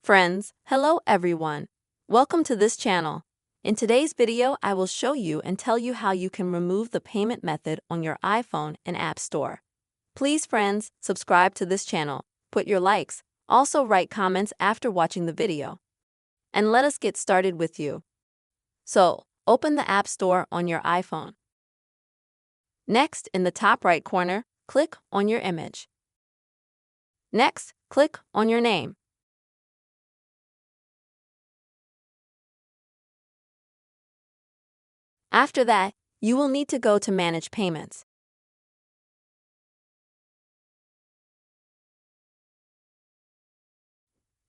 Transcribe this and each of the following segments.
Friends, hello everyone. Welcome to this channel. In today's video, I will show you and tell you how you can remove the payment method on your iPhone and App Store. Please, friends, subscribe to this channel, put your likes, also write comments after watching the video. And let us get started with you. So, open the App Store on your iPhone. Next, in the top right corner, click on your image. Next, click on your name. After that, you will need to go to Manage Payments.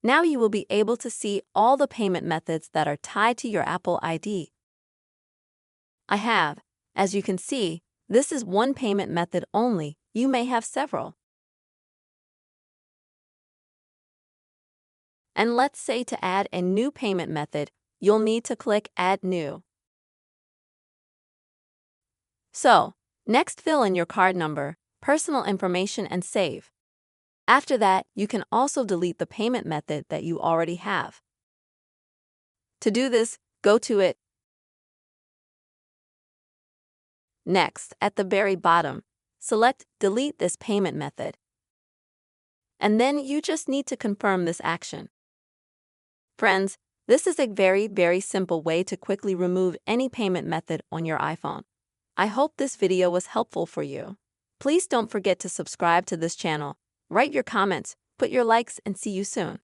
Now you will be able to see all the payment methods that are tied to your Apple ID. As you can see, this is one payment method only. You may have several. And let's say to add a new payment method, you'll need to click Add New. So, next fill in your card number, personal information and save. After that, you can also delete the payment method that you already have. To do this, go to it. Next, at the very bottom, select Delete this payment method. And then you just need to confirm this action. Friends, this is a very simple way to quickly remove any payment method on your iPhone. I hope this video was helpful for you. Please don't forget to subscribe to this channel, write your comments, put your likes, and see you soon.